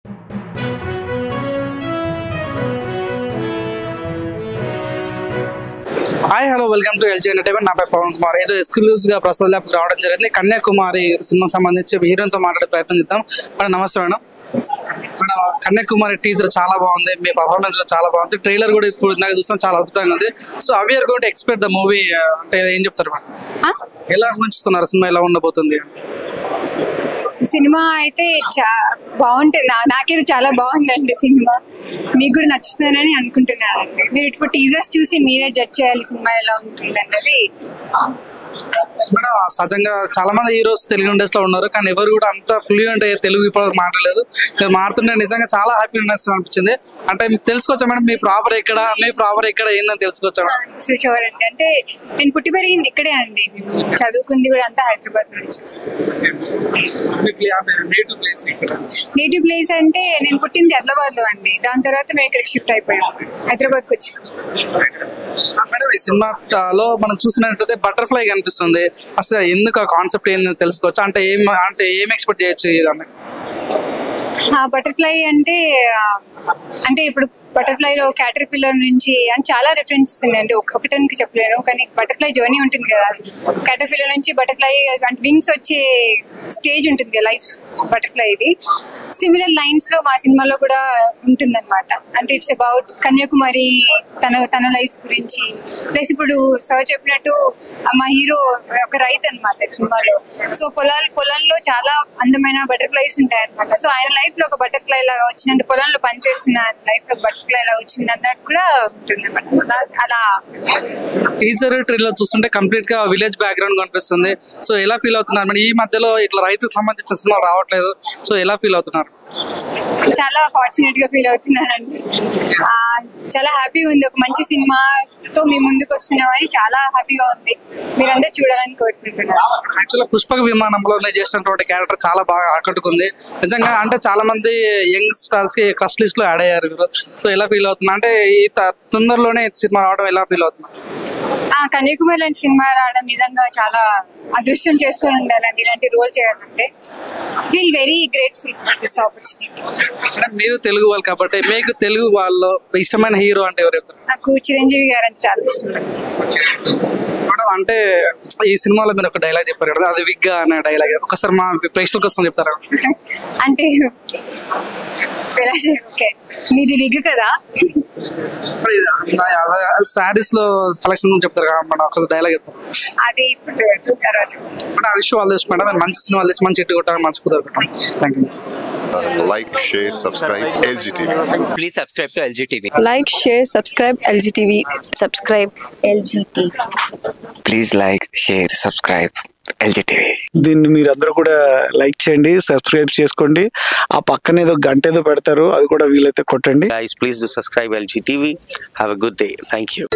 Hi hello welcome to LG entertainment. నా పేరు పవన్ కుమార్. ఏదో ఎక్స్క్లూజివ్ గా ప్రసాద్ ల్యాబ్ రావడం జరిగింది. కన్యాకుమారి సినిమాకి సంబంధించి హీరోతో మాట్లాడే ప్రయత్నం చేద్దాం. మేడం నమస్తే మేడం. మేడం కన్యాకుమారి టీజర్ చాలా బాగుంది, మీ పర్ఫార్మెన్స్ కూడా చాలా బాగుంది, ట్రైలర్ కూడా ఇప్పుడు ఇందాక చూస్తాం చాలా అద్భుతంగా ఉంది. సో అవి are going to expect the movie అంటే ఏం చెప్తారు మేడం? ఎలా ఊహిస్తున్నారు సినిమా ఎలా ఉండబోతుంది? సినిమా అయితే బాగుంటుంది, నాకైతే చాలా బాగుందండి సినిమా. మీకు కూడా నచ్చుతుందని అనుకుంటున్నానండి. మీరు ఇప్పుడు టీజర్స్ చూసి మీరే జడ్జ్ చేయాలి సినిమా ఎలా ఉంటుంది అన్నది. మేడం సహజంగా చాలా మంది హీరోస్ తెలుగు ఇండస్ట్రీలో ఉన్నారు, కానీ ఎవరు కూడా అంత ఫ్లూయెంట్ తెలుగు ఇప్పుడు మాట్లాడలేదు. మీరు మాట్లాడుతుంటే నిజంగా చాలా హ్యాపీనెస్ అనిపించింది. అంటే మీకు తెలుసుకోవచ్చా మేడం మీ ప్రాపర్ ఎక్కడ ఏందని తెలుసుకోవచ్చా? షూర్ అండి. అంటే నేను పుట్టి పెరిగింది ఇక్కడే అండి, చదువుకుంది కూడా అంతా హైదరాబాద్ నుంచి. నేటివ్ ప్లేస్ అంటే నేను పుట్టింది ఆదిలాబాద్ లో అండి. దాని తర్వాత మేము ఇక్కడ షిఫ్ట్ అయిపోయాం, హైదరాబాద్ కి వచ్చేసాం. మేడం ఈ సినిమాలో మనం చూసినట్టయితే బటర్ఫ్లై కనిపిస్తుంది. అసలు ఎందుకు ఆ కాన్సెప్ట్ ఏందని తెలుసుకోవచ్చు? అంటే ఏం ఎక్స్పెక్ట్ చేయొచ్చు ఇదాన్ని? బటర్ఫ్లై అంటే ఇప్పుడు బటర్ఫ్లై లో క్యాటర్ పిల్లర్ నుంచి అంటే చాలా రిఫరెన్సెస్ ఉన్నాయండి, ఒకటానికి చెప్పలేను. కానీ బటర్ఫ్లై జర్నీ ఉంటుంది కదా, క్యాటర్ పిల్లర్ నుంచి బటర్ఫ్లై అంటే వింగ్స్ వచ్చే స్టేజ్ ఉంటుంది కదా లైఫ్ బటర్ఫ్లై. ఇది సిమిలర్ లైన్స్ లో మా సినిమాలో కూడా ఉంటుంది అనమాట. అంటే ఇట్స్ అబౌట్ కన్యాకుమారి, తన లైఫ్ గురించి. ప్లస్ ఇప్పుడు సార్ చెప్పినట్టు మా హీరో ఒక రైతు అనమాట సినిమాలో. సో పొలంలో చాలా అందమైన బటర్ఫ్లైస్ ఉంటాయి అనమాట. సో ఆయన లైఫ్ లో ఒక బటర్ఫ్లై లాగా వచ్చిందంటే, పొలంలో పనిచేస్తున్న లైఫ్ లో బటర్ఫ్లై లాగా వచ్చింది అన్నట్టు కూడా ఉంటుంది అనమాట. అలా టీజర్ ట్రైలర్ చూస్తుంటే కంప్లీట్ గా విలేజ్ బ్యాక్గ్రౌండ్ కనిపిస్తుంది. సో ఎలా ఫీల్ అవుతున్నారు మేడం? ఈ మధ్యలో ఇట్లా రైతుకు సంబంధించిన సినిమా రావట్లేదు, సో ఎలా ఫీల్ అవుతున్నారు? చాలా ఫార్చునేట్ గా ఫీల్ అవుతున్నానండి. చాలా హ్యాపీగా ఉంది, ఒక మంచి సినిమాతో మీ ముందుకు వస్తున్నామని చాలా హ్యాపీగా ఉంది. మీరందరూ చూడాలని కోరుకుంటున్నాను. యాక్చువల్గా పుష్పక విమానంలో చేసినటువంటి క్యారెక్టర్ చాలా బాగా ఆకట్టుకుంది నిజంగా. అంటే చాలా మంది యంగ్ స్టార్స్ కి క్రష్ లిస్ట్ లో యాడ్ అయ్యారు మీరు. సో ఎలా ఫీల్ అవుతున్నా? అంటే ఈ తొందరలోనే సినిమా రావడం ఎలా ఫీల్ అవుతున్నా? కన్యాకుమారి లాంటి సినిమా రావడం నిజంగా చాలా అదృష్టం చేసుకొని ఉండాలండి. ఇలాంటి రోల్ చేయాలంటే feel very grateful for this opportunity. మీరు తెలుగు వాళ్ళు కాబట్టి మీకు తెలుగు వాళ్ళు ఇష్టమైన హీరో అంటే ఎవరు చెప్తారు? నాకు చిరంజీవి గారు అంటే చాలా ఇష్టం మేడం. అంటే ఈ సినిమాలో మీరు ఒక డైలాగ్ చెప్పారు కదా, అది విగ్గా అనే డైలాగ్ ఒకసారి మా ప్రేక్షకుల కోసం చెప్తారా? అంటే మీది విగ్ కదా, శారీస్ లో కలెక్షన్ చెప్తారు కదా మేడం, ఒక డైలాగ్ చెప్తారు. అది ఇప్పుడు తర్వాత. విష్ ఆల్ దిస్ మేడం, మంచి సినిమా మంచి ఇటు కొట్టాలి, మంచి కుదరగొట్టాలి. Thank you. Like, share, subscribe LGTV. Please subscribe to LGTV. Like, share, subscribe LGTV. Subscribe LGTV. Please like, share, subscribe LGTV. దీన్ని మీరందరూ కూడా లైక్ చేయండి, సబ్స్క్రైబ్ చేసుకోండి. ఆ పక్కన ఏదో గంట ఏదో పెడతారు, అది కూడా వీలైతే కొట్టండి. Guys, please do subscribe LGTV. Have a good day. Thank you.